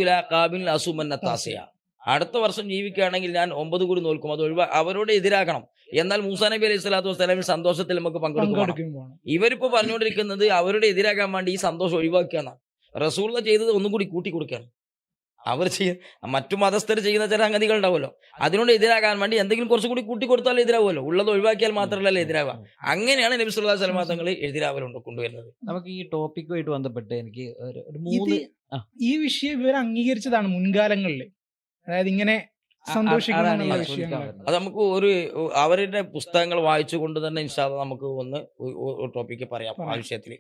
ഇലാ ഖാബിൽ അസുമന്ന താസിയ. അടുത്ത വർഷം ജീവിക്കുകയാണെങ്കിൽ ഞാൻ 9 കൂടി നോൽക്കും. അത് അവരോട് എതിരാക്കണം. എന്നാൽ മൂസാ നബി അലൈഹി സ്വലാത്തു വസ്സലാമിന്റെ സന്തോഷത്തിൽ നമുക്ക് പങ്കെടുക്കണം. ഇവരിപ്പോ പറഞ്ഞുകൊണ്ടിരിക്കുന്നത് അവരുടെ എതിരാകാൻ വേണ്ടി ഈ സന്തോഷം ഒഴിവാക്കുകയാണ്. റസൂലുള്ള ചെയ്തത് ഒന്നും കൂടി കൂട്ടി കൊടുക്കുകയാണ്. അവർ മറ്റു മതസ്ഥർ ചെയ്യുന്ന ചില സംഗതികൾ ഉണ്ടാവുമല്ലോ, അതിനോട് എതിരാകാൻ വേണ്ടി എന്തെങ്കിലും കുറച്ചുകൂടി കൂട്ടി കൊടുത്താൽ എതിരാവുമല്ലോ. ഉള്ളത് ഒഴിവാക്കിയാൽ മാത്രമല്ല എതിരാവുക. അങ്ങനെയാണ് നബി സല്ലല്ലാഹു അലൈഹി വസല്ലം തങ്ങൾ എതിരാവലുണ്ട് കൊണ്ടുവരുന്നത്. നമുക്ക് ഈ ടോപ്പിക്കുമായിട്ട് ബന്ധപ്പെട്ട് എനിക്ക് ഒരു 3 ഈ വിഷയം ഇവർ അംഗീകരിച്ചതാണ് മുൻകാലങ്ങളിൽ. അതായത് ഇങ്ങനെ സന്തോഷിക്കുന്ന വിഷയങ്ങൾ അത് നമുക്ക് ഒരു അവരുടെ പുസ്തകങ്ങൾ വായിച്ചുകൊണ്ട് തന്നെ ഇൻഷാ അല്ലാഹ് നമുക്ക് ഒന്ന് ടോപ്പിക്ക് പറയാം. ആ വിഷയത്തിൽ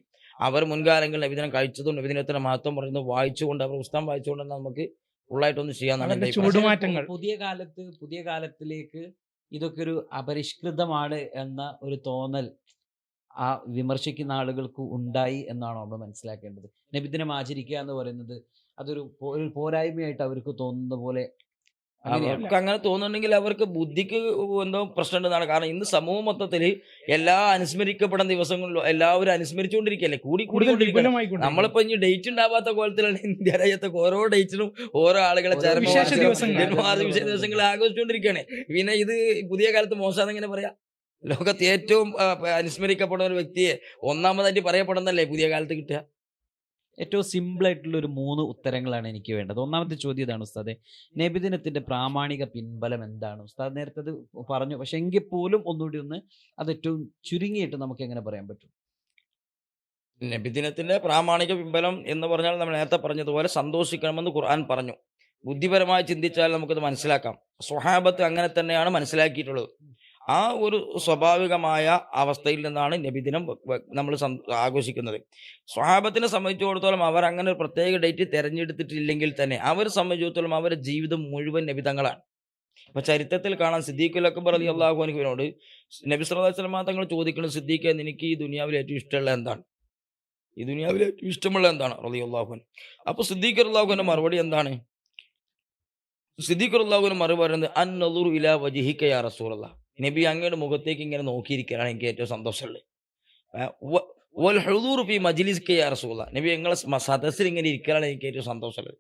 അവർ മുൻകാലങ്ങളിൽ നബിദിനം കഴിച്ചതും നബിദിനത്തിന്റെ മഹത്വം പറയുന്നത് വായിച്ചുകൊണ്ട്, അവർ പുസ്തകം വായിച്ചുകൊണ്ട് തന്നെ നമുക്ക് ഫുള്ളായിട്ടൊന്ന് ചെയ്യാന്നാണ്. ചൂടുമാറ്റങ്ങൾ പുതിയ കാലത്തിലേക്ക് ഇതൊക്കെ ഒരു അപരിഷ്കൃതമാണ് എന്ന ഒരു തോന്നൽ ആ വിമർശിക്കുന്ന ആളുകൾക്ക് ഉണ്ടായി എന്നാണ് നമ്മൾ മനസ്സിലാക്കേണ്ടത്. നബിദിനം ആചരിക്കുക എന്ന് പറയുന്നത് അതൊരു പോരായ്മയായിട്ട് അവർക്ക് തോന്നുന്ന പോലെ അങ്ങനെയാണ്. അവർക്ക് അങ്ങനെ തോന്നുന്നുണ്ടെങ്കിൽ അവർക്ക് ബുദ്ധിക്ക് എന്തോ പ്രശ്നമുണ്ടെന്നാണ്. കാരണം ഇന്ന് സമൂഹം മൊത്തത്തിൽ എല്ലാ അനുസ്മരിക്കപ്പെടുന്ന ദിവസങ്ങളിലും എല്ലാവരും അനുസ്മരിച്ചുകൊണ്ടിരിക്കുകയല്ലേ, കൂടുതൽ കൂടിക്കൊണ്ടിരിക്കുകയാണ്. വിപുലമായിക്കൊണ്ടിരിക്കുന്നു. നമ്മളിപ്പോ ഇനി ഡേറ്റ് ഉണ്ടാവാത്ത കോലത്തിലാണ് ഇന്ത്യ രാജ്യത്തൊക്കെ ഓരോ ഡേറ്റിനും ഓരോ ആളുകളെ ഓരോ വിശേഷ ദിവസങ്ങൾ. വിശേഷ ദിവസങ്ങൾ ആഘോഷിച്ചുകൊണ്ടിരിക്കുകയാണ്. പിന്നെ ഇത് പുതിയ കാലത്ത് മോശമാണെന്ന് എങ്ങനെ പറയാം? ലോകത്ത് ഏറ്റവും അനുസ്മരിക്കപ്പെടുന്ന ഒരു വ്യക്തിയെ ഒന്നാമതായിട്ട് പറയപ്പെടുന്നല്ലേ പുതിയ കാലത്ത് കിട്ടുക. ഏറ്റവും സിമ്പിൾ ആയിട്ടുള്ള ഒരു 3 ഉത്തരങ്ങളാണ് എനിക്ക് വേണ്ടത്. ഒന്നാമത്തെ ചോദ്യം ഇതാണ് ഉസ്താദെ, നബിദിനത്തിന്റെ പ്രാമാണിക പിൻബലം എന്താണ്? ഉസ്താദ് നേരത്തെ അത് പറഞ്ഞു, പക്ഷെ എങ്കിൽ പോലും ഒന്നുകൂടി ഒന്ന് അത് ഏറ്റവും ചുരുങ്ങിയിട്ട് നമുക്ക് എങ്ങനെ പറയാൻ പറ്റും? നബിദിനത്തിന്റെ പ്രാമാണിക പിൻബലം എന്ന് പറഞ്ഞാൽ നമ്മൾ നേരത്തെ പറഞ്ഞതുപോലെ സന്തോഷിക്കണമെന്ന് ഖുർആൻ പറഞ്ഞു. ബുദ്ധിപരമായി ചിന്തിച്ചാൽ നമുക്കത് മനസ്സിലാക്കാം. സ്വഹാബത്ത് അങ്ങനെ തന്നെയാണ് മനസ്സിലാക്കിയിട്ടുള്ളത്. ആ ഒരു സ്വാഭാവികമായ അവസ്ഥയിൽ നിന്നാണ് നബിദിനം നമ്മൾ ആഘോഷിക്കുന്നത്. സ്വഹാബത്തിനെ സംബന്ധിച്ചിടത്തോളം അവർ അങ്ങനെ ഒരു പ്രത്യേക ഡേറ്റ് തിരഞ്ഞെടുത്തിട്ടില്ലെങ്കിൽ തന്നെ അവരെ സംബന്ധിച്ചിടത്തോളം അവരുടെ ജീവിതം മുഴുവൻ നബിതങ്ങളാണ്. അപ്പൊ ചരിത്രത്തിൽ കാണാൻ സിദ്ദീഖുൽ അക്ബർ റളിയല്ലാഹു അൻഹുവിനോട് നബി സല്ലല്ലാഹു അലൈഹി വസല്ലം തങ്ങൾ ചോദിക്കുന്നത്, സിദ്ദീഖേ, നിനക്ക് ഈ ദുനിയാവിൽ ഏറ്റവും ഇഷ്ടമുള്ള എന്താണ്? ഈ ദുനിയാവിൽ ഏറ്റവും ഇഷ്ടമുള്ള എന്താണ് റളിയല്ലാഹു അൻഹു? അപ്പൊ സിദ്ദീഖ് റളിയല്ലാഹു അൻഹുവിന്റെ മറുപടി എന്താണ്? സിദ്ദീഖ് റളിയല്ലാഹു അൻഹു മറുപടി പറയുന്നത്, അൻ നളുറു ഇലാ വജ്ഹിക യാ റസൂലല്ലാഹ്, നബി അങ്ങയുടെ മുഖത്തേക്ക് ഇങ്ങനെ നോക്കിയിരിക്കാനാണ് എനിക്ക് ഏറ്റവും സന്തോഷമുള്ളത്. വൽ ഹുദൂറു ഫീ മജ്ലിസിക യാ റസൂലല്ലാഹ്, നബി ഞങ്ങളെ സദസ്സിൽ ഇങ്ങനെ ഇരിക്കാനാണ് എനിക്ക് ഏറ്റവും സന്തോഷമുള്ളത്.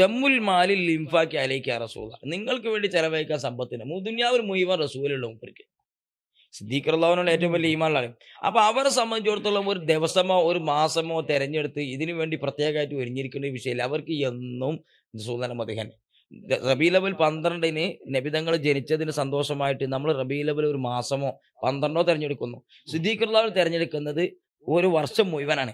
ജമ്മുൽ മാലിൽ ലിംഫാക്കി അലൈക യാ റസൂലല്ലാഹ്, നിങ്ങൾക്ക് വേണ്ടി ചെലവഴിക്കാൻ സമ്പത്തിന് ദുനിയാവിൽ മുഴുവൻ റസൂലുള്ള മൂപ്പർക്ക്. സിദ്ദീഖ് റളിയല്ലാഹുവിനോട് ഏറ്റവും വലിയ ഈമാനിലാണ്. അപ്പൊ അവരെ സംബന്ധിച്ചിടത്തോളം ഒരു ദിവസമോ ഒരു മാസമോ തെരഞ്ഞെടുത്ത് ഇതിനു വേണ്ടി പ്രത്യേകമായിട്ട് ഒരുങ്ങിയിരിക്കേണ്ട വിഷയമില്ല. അവർക്ക് എന്നും റസൂലുള്ളാഹിന്റെ മദീഹ. റബീഉൽ 12 നബിതങ്ങൾ ജനിച്ചതിന് സന്തോഷമായിട്ട് നമ്മൾ റബീഉൽ ഒരു മാസമോ 12 തിരഞ്ഞെടുക്കുന്നു. സിദ്ദീഖ് റളിയല്ലാഹു തിരഞ്ഞെടുക്കുന്നത് ഒരു വർഷം മുഴുവനാണ്.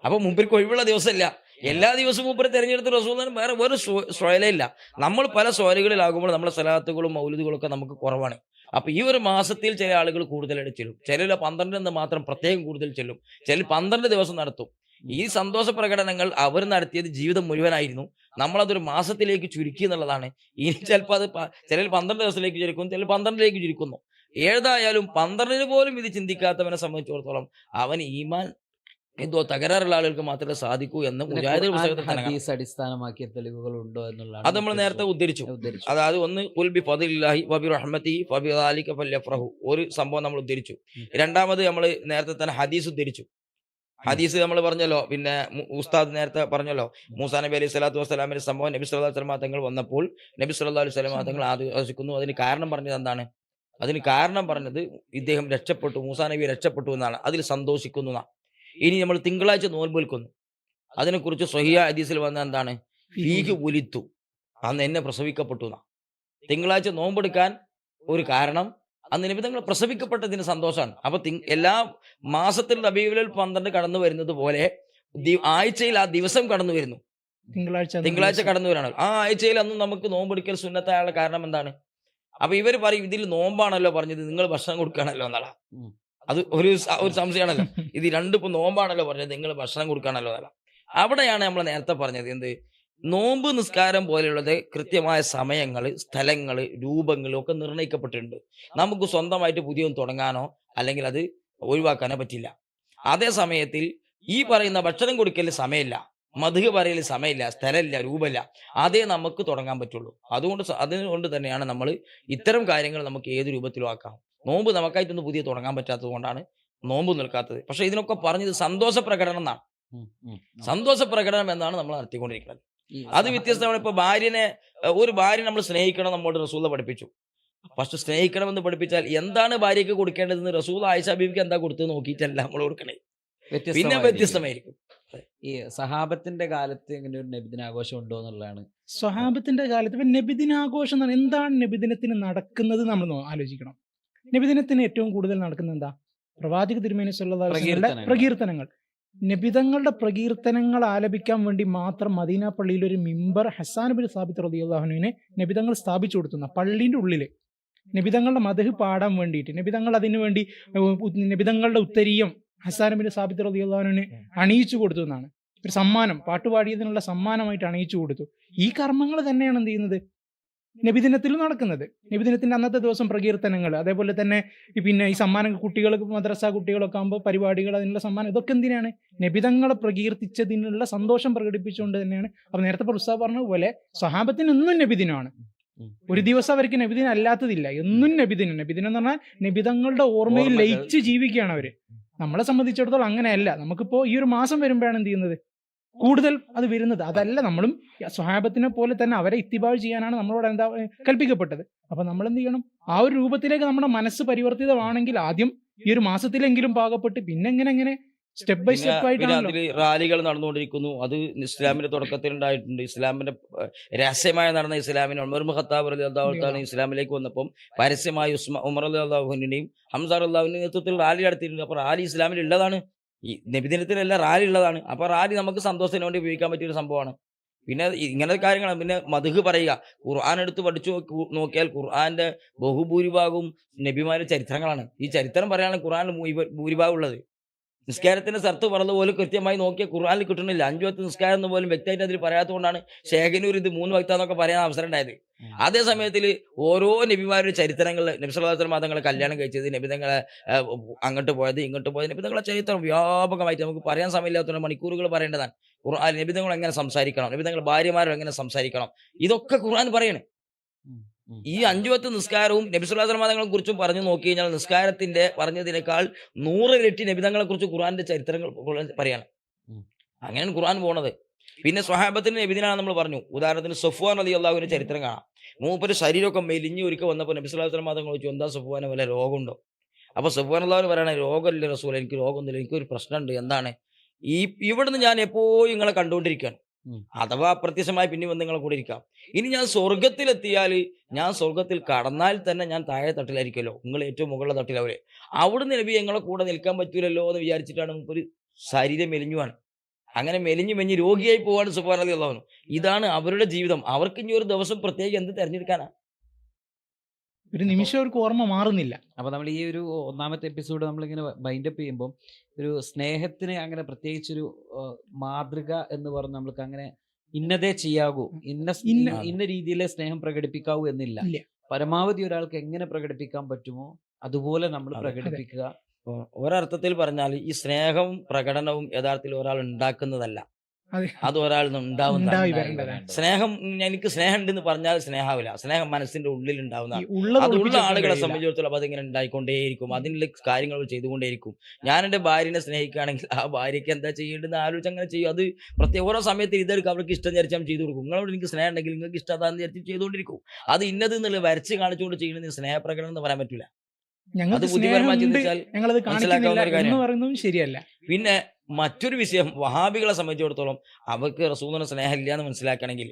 അപ്പൊ മൂപ്പർക്ക് ഒഴിവുള്ള ദിവസമില്ല. എല്ലാ ദിവസവും മൂപ്പര് തിരഞ്ഞെടുത്ത റസൂലുള്ളാഹിന് വേറെ ഒരു സ്വയലയില്ല. നമ്മൾ പല സ്വയലുകളിലാകുമ്പോൾ നമ്മുടെ സലാത്തുകളും മൗലിദുകളും ഒക്കെ നമുക്ക് കുറവാണ്. അപ്പൊ ഈ ഒരു മാസത്തിൽ ചില ആളുകൾ കൂടുതലായിട്ട് ചെല്ലും, ചിലർ 12 മാത്രം പ്രത്യേകം കൂടുതൽ ചെല്ലും, ചിലർ 12 ദിവസം നടത്തും. ഈ സന്തോഷ പ്രകടനങ്ങൾ അവർ നടത്തിയത് ജീവിതം മുഴുവനായിരുന്നു. നമ്മളതൊരു മാസത്തിലേക്ക് ചുരുക്കി എന്നുള്ളതാണ്. ഇനി ചിലപ്പോൾ അത് ചിലർ 12 ദിവസത്തിലേക്ക് ചുരുക്കും, ചിലർ 12ലേക്ക് ചുരുക്കുന്നു. ഏതായാലും 12 പോലും ഇത് ചിന്തിക്കാത്തവനെ സംബന്ധിച്ചിടത്തോളം അവൻ ഈമാൻ എന്തോ തകരാറുള്ള ആളുകൾക്ക് മാത്രമേ സാധിക്കൂ എന്ന് മുജാഹിദ് പുസ്തകത്തിൽ തന്നെ കാണാം. ഹദീസ് അടിസ്ഥാനമാക്കിയ തെളിവുകൾ ഉണ്ടോ എന്നുള്ളതാണ് അത് നമ്മൾ നേരത്തെ ഉദ്ധരിച്ചു. അതായത് ഒന്ന് ഖുൽ ബി ഫദ്ലില്ലാഹി വബി റഹ്മതിഹി ഫബിദാലിക ഫല്യഫ്റഹു, ഒരു സംഭവം നമ്മൾ ഉദ്ധരിച്ചു. രണ്ടാമത് നമ്മൾ നേരത്തെ തന്നെ ഹദീസ് ഉദ്ധരിച്ചു. ഹദീസ് നമ്മൾ പറഞ്ഞല്ലോ, പിന്നെ ഉസ്താദ് നേരത്തെ പറഞ്ഞല്ലോ, മൂസാ നബി അലൈഹി സ്വലാത്തു വസ്സലാമിന്റെ സംഭവം നബി സല്ലല്ലാഹു അലൈഹി വസല്ലം തങ്ങൾ വന്നപ്പോൾ നബി സല്ലല്ലാഹു അലൈഹി വസല്ലം തങ്ങൾ ആഘോഷിക്കുന്നു. അതിന് കാരണം പറഞ്ഞത് എന്താണ്? അതിന് കാരണം പറഞ്ഞത് ഇദ്ദേഹം രക്ഷപ്പെട്ടു, മൂസാ നബി രക്ഷപ്പെട്ടു എന്നാണ്, അതിൽ സന്തോഷിക്കുന്നു എന്നാണ്. ഇനി നമ്മൾ തിങ്കളാഴ്ച നോമ്പ് നിൽക്കുന്നു, അതിനെക്കുറിച്ച് സ്വഹിയ ഹദീസിൽ വന്ന എന്താണ്? ഫീഹി ഉലിത്തു, അന്ന് എന്നെ പ്രസവിക്കപ്പെട്ടു എന്നാണ്. തിങ്കളാഴ്ച നോമ്പെടുക്കാൻ ഒരു കാരണം അന്ന് നബി തങ്ങൾ പ്രസവിക്കപ്പെട്ടതിന് സന്തോഷമാണ്. അപ്പൊ എല്ലാ മാസത്തിൽ റബീഉൽ 12 കടന്നു വരുന്നത് പോലെ ആഴ്ചയിൽ ആ ദിവസം കടന്നു വരുന്നു, തിങ്കളാഴ്ച കടന്നു വരാണ്. ആ ആഴ്ചയിൽ അന്ന് നമുക്ക് നോമ്പെടുക്കൽ സുന്നത്തായുള്ള കാരണം എന്താണ്? അപ്പൊ ഇവർ പറയും, ഇതിൽ നോമ്പാണല്ലോ പറഞ്ഞത്, നിങ്ങൾ ഭക്ഷണം കൊടുക്കുകയാണല്ലോ എന്നല്ല. അത് ഒരു സംശയമാണല്ലോ. ഇത് രണ്ടും ഇപ്പൊ നോമ്പാണല്ലോ പറഞ്ഞത്, നിങ്ങൾ ഭക്ഷണം കൊടുക്കുകയാണല്ലോ എന്നല്ല. അവിടെയാണ് നമ്മൾ നേരത്തെ പറഞ്ഞത് എന്ത്? നോമ്പ് നിസ്കാരം പോലെയുള്ളത് കൃത്യമായ സമയങ്ങൾ, സ്ഥലങ്ങൾ, രൂപങ്ങളും ഒക്കെ നിർണ്ണയിക്കപ്പെട്ടിട്ടുണ്ട്. നമുക്ക് സ്വന്തമായിട്ട് പുതിയൊന്നും തുടങ്ങാനോ അല്ലെങ്കിൽ അത് ഒഴിവാക്കാനോ പറ്റില്ല. അതേ സമയത്തിൽ ഈ പറയുന്ന ഭക്ഷണം കൊടുക്കലിന് സമയമില്ല, മധുഹ് പറയൽ സമയമില്ല, സ്ഥലമില്ല, രൂപമില്ല, അതേ നമുക്ക് തുടങ്ങാൻ പറ്റുള്ളൂ. അതുകൊണ്ട് തന്നെയാണ് നമ്മൾ ഇത്തരം കാര്യങ്ങൾ നമുക്ക് ഏത് രൂപത്തിലും ആക്കാം. നോമ്പ് നമുക്കായിട്ടൊന്നും പുതിയ തുടങ്ങാൻ പറ്റാത്തത് കൊണ്ടാണ് നോമ്പ് നിൽക്കാത്തത്. പക്ഷെ ഇതിനൊക്കെ പറഞ്ഞത് സന്തോഷ പ്രകടനം എന്നാണ്. സന്തോഷ പ്രകടനം എന്നാണ് നമ്മൾ നടത്തിക്കൊണ്ടിരിക്കുന്നത്. അത് വ്യത്യസ്തമാണ്. ഇപ്പൊ ഒരു ഭാര്യ നമ്മൾ സ്നേഹിക്കണം, നമ്മോട് റസൂല പഠിപ്പിച്ചു. പക്ഷെ സ്നേഹിക്കണമെന്ന് പഠിപ്പിച്ചാൽ എന്താണ് ഭാര്യയ്ക്ക് കൊടുക്കേണ്ടതെന്ന് റസൂൽ ആയിഷ ബീവിക്ക് എന്താ കൊടുത്ത് നോക്കിയിട്ടല്ല നമ്മൾ കൊടുക്കണേ, പിന്നെ വ്യത്യസ്തമായിരിക്കും. ഈ സഹാബത്തിന്റെ കാലത്ത് ഇങ്ങനെ ഒരു നബിദിനാഘോഷം ഉണ്ടോ എന്നുള്ളതാണ്. സ്വഹാബത്തിന്റെ കാലത്ത് ഇപ്പൊ നബിദിനാഘോഷം എന്താണ് നബിദിനത്തിന് നടക്കുന്നത് നമ്മൾ ആലോചിക്കണം. നബിദിനത്തിന് ഏറ്റവും കൂടുതൽ നടക്കുന്നത് എന്താ? പ്രവാചക തിരുമേനി സല്ലല്ലാഹു അലൈഹി വസല്ലം പ്രകീർത്തനങ്ങൾ. നബിതങ്ങളുടെ പ്രകീർത്തനങ്ങൾ ആലപിക്കാൻ വേണ്ടി മാത്രം മദീന പള്ളിയിൽ ഒരു മിമ്പർ ഹസ്സാൻ ബിൻ സാബിത്ത് റളിയല്ലാഹു അൻഹുവിനെ നബിതങ്ങൾ സ്ഥാപിച്ചു കൊടുത്തുന്ന പള്ളിന്റെ ഉള്ളിൽ നബിതങ്ങളുടെ മദ്ഹ് പാടാൻ വേണ്ടിയിട്ട് നബിതങ്ങൾ അതിനു വേണ്ടി നബിതങ്ങളുടെ ഉത്തരീയം ഹസ്സാൻ ബിൻ സാബിത്ത് റളിയല്ലാഹു അൻഹുവിനെ അണിയിച്ചു കൊടുത്തു എന്നാണ്. ഒരു സമ്മാനം, പാട്ടുപാടിയതിനുള്ള സമ്മാനമായിട്ട് അണിയിച്ചു കൊടുത്തു. ഈ കർമ്മങ്ങൾ തന്നെയാണ് എന്ത് ചെയ്യുന്നത്? നബിദിനത്തിൽ നടക്കുന്നത്. നബിദിനത്തിന്റെ അന്നത്തെ ദിവസം പ്രകീർത്തനങ്ങൾ, അതേപോലെ തന്നെ പിന്നെ ഈ സമ്മാനം കുട്ടികൾക്ക്, മദ്രസ കുട്ടികളൊക്കെ ആകുമ്പോൾ പരിപാടികൾ, അതിനുള്ള സമ്മാനം, ഇതൊക്കെ എന്തിനാണ്? നബിതങ്ങളെ പ്രകീർത്തിച്ചതിനുള്ള സന്തോഷം പ്രകടിപ്പിച്ചുകൊണ്ട് തന്നെയാണ്. അപ്പൊ നേരത്തെ ഉസ്താദ് പറഞ്ഞ പോലെ സ്വഹാബത്തിന് എന്നും നബിദിനമാണ്. ഉം. ഒരു ദിവസം അവർക്ക് നബിദിനം അല്ലാത്തതില്ല, എന്നും നബിദിനം. നബിദിനം എന്ന് പറഞ്ഞാൽ നബിതങ്ങളുടെ ഓർമ്മയിൽ ഓർമ്മകൾ. ലയിച്ച് ജീവിക്കുകയാണ് അവര്. നമ്മളെ സംബന്ധിച്ചിടത്തോളം അങ്ങനെയല്ല. നമുക്കിപ്പോ ഈ ഒരു മാസം വരുമ്പോഴാണ് എന്ത് ചെയ്യുന്നത്, കൂടുതൽ അത് വരുന്നത്. അതല്ല, നമ്മളും സ്വഹാബത്തിനെ പോലെ തന്നെ അവരെ ഇത്തിബാഴ് ചെയ്യാനാണ് നമ്മളോട് എന്താ കൽപ്പിക്കപ്പെട്ടത്. അപ്പൊ നമ്മൾ എന്ത് ചെയ്യണം, ആ ഒരു രൂപത്തിലേക്ക് നമ്മുടെ മനസ്സ് പരിവർത്തിതമാണെങ്കിൽ ആദ്യം ഈ ഒരു മാസത്തിലെങ്കിലും പാകപ്പെട്ട് പിന്നെ എങ്ങനെ സ്റ്റെപ്പ് ബൈ സ്റ്റെപ്പ് പിന്നെ ആയിട്ടാണല്ലോ. അതിൽ റാലികൾ നടന്നുകൊണ്ടിരിക്കുന്നു. അത് ഇസ്ലാമിന്റെ തുടക്കത്തിൽ ഉണ്ടായിട്ടുണ്ട്. ഇസ്ലാമിന്റെ രഹസ്യമായി നടന്ന ഇസ്ലാമിന് ഉമർ ഇബ്നു ഖത്താബ് റളിയല്ലാഹു അൻഹു ഇസ്ലാമിലേക്ക് വന്നപ്പം പരസ്യമായി ഉമർ റളിയല്ലാഹു അൻഹുവിന്റെയും ഹംസ റളിയല്ലാഹു അൻഹുവിന്റെ നേതൃത്വത്തിൽ റാലി നടത്തിയിട്ടുണ്ട്. അപ്പോൾ റാലി ഇസ്ലാമിൽ ഉള്ളതാണ്. ഈ നബിദിനത്തിലല്ല റാലി ഉള്ളതാണ്. അപ്പോൾ റാലി നമുക്ക് സന്തോഷത്തിന് വേണ്ടി ഉപയോഗിക്കാൻ പറ്റിയൊരു സംഭവമാണ്. പിന്നെ ഇങ്ങനത്തെ കാര്യങ്ങളാണ്. പിന്നെ മദ്ഹ് പറയുക, ഖുർആൻ എടുത്ത് പഠിച്ചു നോക്കിയാൽ ഖുർആന്റെ ബഹുഭൂരിഭാഗവും നബിമാരുടെ ചരിത്രങ്ങളാണ്. ഈ ചരിത്രം പറയാനാണ് ഖുർആനിൽ ഭൂരിഭാഗം ഉള്ളത്. നിസ്കാരത്തിന്റെ സർത്ത് പറഞ്ഞതുപോലെ കൃത്യമായി നോക്കിയ ഖുർആനിൽ കിട്ടണില്ല. 5 വക്ത് നിസ്കാരം എന്ന് പോലും വ്യക്തമായിട്ട് അതിൽ പറയാത്തതുകൊണ്ടാണ് ഷേഖനൂർ ഇത് 3 വക്താന്നൊക്കെ പറയാൻ അവസരം ഉണ്ടായത്. അതേ സമയത്തിൽ ഓരോ നബിമാരുടെ ചരിത്രങ്ങൾ, നബി സല്ലല്ലാഹു അലൈഹി വസല്ലം തങ്ങളെ കല്യാണം കഴിച്ചത്, നബിതങ്ങളെ അങ്ങോട്ട് പോയത് ഇങ്ങോട്ട് പോയത്, നബിതങ്ങളെ ചരിത്രം വ്യാപകമായിട്ട് നമുക്ക് പറയാൻ സമയമില്ലാത്തതുകൊണ്ട് മണിക്കൂറുകൾ പറയേണ്ടതാണ്. ഖുർആൻ നബിതങ്ങൾ എങ്ങനെ സംസാരിക്കണം, നബിതങ്ങൾ ഭാര്യമാരും എങ്ങനെ സംസാരിക്കണം, ഇതൊക്കെ ഖുർആൻ പറയണേ. ഈ 5 വക്ത് നിസ്കാരവും നബി സല്ലല്ലാഹു അലൈഹി വസല്ലം തങ്ങളെ കുറിച്ചും പറഞ്ഞു നോക്കി കഴിഞ്ഞാൽ നിസ്കാരത്തിന്റെ പറഞ്ഞതിനേക്കാൾ 100 ഇരട്ടി നബിതങ്ങളെ കുറിച്ച് ഖുർആന്റെ ചരിത്രങ്ങൾ പറയാണ്. അങ്ങനെയാണ് ഖുർആൻ പോണത്. പിന്നെ സ്വഹാബത്തിന്റെ നബിദിനാണ് നമ്മൾ പറഞ്ഞു. ഉദാഹരണത്തിന് സഫ്വാൻ റളിയല്ലാഹുവിന്റെ ചരിത്രം കാണാം. മൂപ്പര് ശരീരമൊക്കെ മെലിഞ്ഞ് ഒരുക്കെ വന്നപ്പോൾ നബി സല്ലല്ലാഹു അലൈഹി വസല്ലം തങ്ങൾ ചോദിച്ചു, എന്താ സഫ്വാന് വല്ല രോഗമുണ്ടോ? അപ്പൊ സഫ്വാൻ റളിയല്ലാഹു പറയണേ, രോഗമില്ല റസൂൽ, എനിക്ക് രോഗമൊന്നുമില്ല, എനിക്കൊരു പ്രശ്നമുണ്ട്. എന്താണ്? ഇവിടുന്ന് ഞാൻ എപ്പോഴും നിങ്ങളെ കണ്ടുകൊണ്ടിരിക്കുകയാണ്. അഥവാ അപ്രത്യക്ഷമായി പിന്നെ വന്ന് നിങ്ങളെ കൂടെ ഇരിക്കാം. ഇനി ഞാൻ സ്വർഗത്തിലെത്തിയാൽ, ഞാൻ സ്വർഗത്തിൽ കടന്നാൽ തന്നെ ഞാൻ താഴെ തട്ടിലായിരിക്കുമല്ലോ, നിങ്ങൾ ഏറ്റവും മുകളിലെ തട്ടിലവരെ. അവിടുന്ന് നബി ഞങ്ങളെ കൂടെ നിൽക്കാൻ പറ്റൂലല്ലോ എന്ന് വിചാരിച്ചിട്ടാണ് ഒരു ശരീരം മെലിഞ്ഞുവാണ്. അങ്ങനെ മെലിഞ്ഞ് രോഗിയായി പോവാണ് സുബ്ഹാൻ റളിയല്ലാഹു അൻഹു. ഇതാണ് അവരുടെ ജീവിതം. അവർക്ക് ഇനി ഒരു ദിവസം പ്രത്യേകം എന്ത് തെരഞ്ഞെടുക്കാനാ? ഒരു നിമിഷം അവർക്ക് ഓർമ്മ മാറുന്നില്ല. അപ്പോൾ നമ്മൾ ഈ ഒരു ഒന്നാമത്തെ എപ്പിസോഡ് നമ്മളിങ്ങനെ ബൈൻഡപ്പ് ചെയ്യുമ്പോൾ ഒരു സ്നേഹത്തിന് അങ്ങനെ പ്രത്യേകിച്ചൊരു മാതൃക എന്ന് പറഞ്ഞ് നമ്മൾക്ക് അങ്ങനെ ഇന്നതേ ചെയ്യാകൂ, ഇന്ന രീതിയിലെ സ്നേഹം പ്രകടിപ്പിക്കാവൂ എന്നില്ല. ഇല്ല. പരമാവധി ഒരാൾക്ക് എങ്ങനെ പ്രകടിപ്പിക്കാൻ പറ്റുമോ അതുപോലെ നമ്മൾ അതെ. പ്രകടിപ്പിക്കുക. ഒരർത്ഥത്തിൽ പറഞ്ഞാൽ ഈ സ്നേഹവും പ്രകടനവും യഥാർത്ഥത്തിൽ ഒരാൾ ഉണ്ടാക്കുന്നതല്ല, അതെ. അത് ഒരാൾ ഉണ്ടായി ഉണ്ടാവുന്നതാണ്. വരേണ്ടതാണ്. സ്നേഹം എനിക്ക് സ്നേഹം ഉണ്ടെന്ന് പറഞ്ഞാൽ സ്നേഹാവില്ല. സ്നേഹം മനസ്സിന്റെ ഉള്ളിൽ ഉണ്ടാവുന്നതാണ്. ഉള്ളത് അതുള്ള ഒളിപ്പിച്ച് ആളുകളെ കഴിയില്ല. സംബന്ധിച്ചിടത്തോളം അതിങ്ങനെ ഉണ്ടായിക്കൊണ്ടേയിരിക്കും. അതിനുള്ള കാര്യങ്ങൾ ചെയ്തുകൊണ്ടേയിരിക്കും. ഞാൻ എൻ്റെ ഭാര്യനെ സ്നേഹിക്കുകയാണെങ്കിൽ ആ ഭാര്യയ്ക്ക് എന്താ ചെയ്യേണ്ടതെന്ന് ആലോചിച്ച് അങ്ങനെ ചെയ്യും. അത് പ്രത്യേക ഓരോ സമയത്ത് ഇതെടുക്കും, അവർക്ക് ഇഷ്ടം വിചാരിച്ചാൽ ചെയ്തു കൊടുക്കും. നിങ്ങളോട് എനിക്ക് സ്നേഹം ഉണ്ടെങ്കിൽ നിങ്ങൾക്ക് ഇഷ്ടം അതാന്ന് വിചാരിച്ച് ചെയ്തുകൊണ്ടിരിക്കും. അത് ഇന്നത് എന്നുള്ള വരച്ച് കാണിച്ചുകൊണ്ട് ചെയ്യുന്നത് സ്നേഹപ്രകടനം എന്ന് പറയാൻ പറ്റില്ല. ഞങ്ങൾക്ക് അത് ബുദ്ധിപരമായി സ്നേഹമുണ്ട്, ചിന്തിച്ചാൽ ഞങ്ങളത് കാണിക്കുന്നില്ല മനസ്സിലാക്കാവുന്ന ഒരു എന്ന് കാര്യമാണ്. പറയുന്നതും ശരിയല്ല. പിന്നെ മറ്റൊരു വിഷയം, വഹാബികളെ സംബന്ധിച്ചിടത്തോളം അവർക്ക് റസൂലിന് സ്നേഹം ഇല്ല എന്ന് മനസ്സിലാക്കണമെങ്കിൽ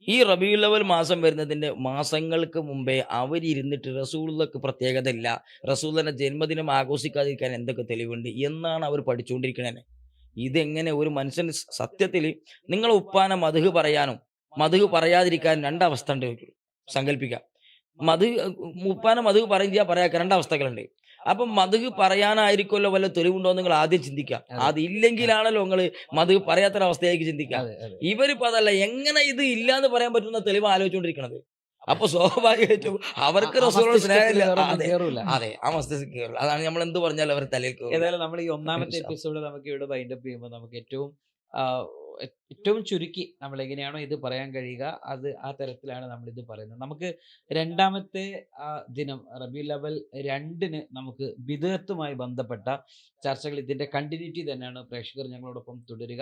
ഈ റബീഉൽ അവ്വൽ മാസം വരുന്നതിന്റെ മാസങ്ങൾക്ക് മുമ്പേ അവരിരുന്നിട്ട് റസൂലുള്ളാഹിക്ക് പ്രത്യേകത ഇല്ല, റസൂലിന്റെ ജന്മദിനം ആഘോഷിക്കാതിരിക്കാൻ എന്തൊക്കെ തെളിവുണ്ട് എന്നാണ് അവർ പഠിച്ചുകൊണ്ടിരിക്കണേ. ഇതെങ്ങനെ ഒരു മനുഷ്യൻ സത്യത്തിൽ നിങ്ങൾ ഉപ്പാനെ മദ്ഹ് പറയാനും മദ്ഹ് പറയാതിരിക്കാൻ രണ്ടവസ്ഥ ഉണ്ട്. സങ്കല്പിക്കാം, ഉപ്പാനെ മദ്ഹ് പറയും ചെയ്യാൻ പറയാൻ രണ്ടവസ്ഥകളുണ്ട്. അപ്പം മദ്ഹ് പറയാനായിരിക്കുമല്ലോ വല്ല തെളിവുണ്ടോ നിങ്ങൾ ആദ്യം ചിന്തിക്കാം. അതില്ലെങ്കിലാണല്ലോ നിങ്ങൾ മദ്ഹ് പറയാത്തൊരവസ്ഥയിലേക്ക് ചിന്തിക്കാം. ഇവരിപ്പോ അതല്ല, എങ്ങനെ ഇത് ഇല്ലാന്ന് പറയാൻ പറ്റുന്ന തെളിവ് ആലോചിച്ചുകൊണ്ടിരിക്കണത്. അപ്പൊ സ്വാഭാവികമായിട്ടും അവർക്ക് റസൂലിനോട് സ്നേഹമില്ല. അതെ, ആ മസ്തിഷ്കം കയറും. അതാണ് നമ്മൾ എന്ത് പറഞ്ഞാലും അവർ തലയിൽ കയറും. ഏതായാലും നമ്മൾ ഈ ഒന്നാമത്തെ എപ്പിസോഡ് നമുക്ക് ഇവിടെ ബൈൻഡപ്പ് ചെയ്യുമ്പോൾ നമുക്ക് ഏറ്റവും ചുരുക്കി നമ്മൾ എങ്ങനെയാണോ ഇത് പറയാൻ കഴിയുക അത് ആ തരത്തിലാണ് നമ്മൾ ഇത് പറയുന്നത്. നമുക്ക് രണ്ടാമത്തെ ദിനം റബീഉൽ അവ്വൽ 2 നമുക്ക് ബിദ്അത്തുമായി ബന്ധപ്പെട്ട ചർച്ചകൾ, ഇതിന്റെ കണ്ടിന്യൂറ്റി തന്നെയാണ് പ്രേക്ഷകർ ഞങ്ങളോടൊപ്പം തുടരുക.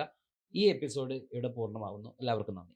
ഈ എപ്പിസോഡ് ഇവിടെ പൂർണ്ണമാകുന്നു. എല്ലാവർക്കും നന്ദി.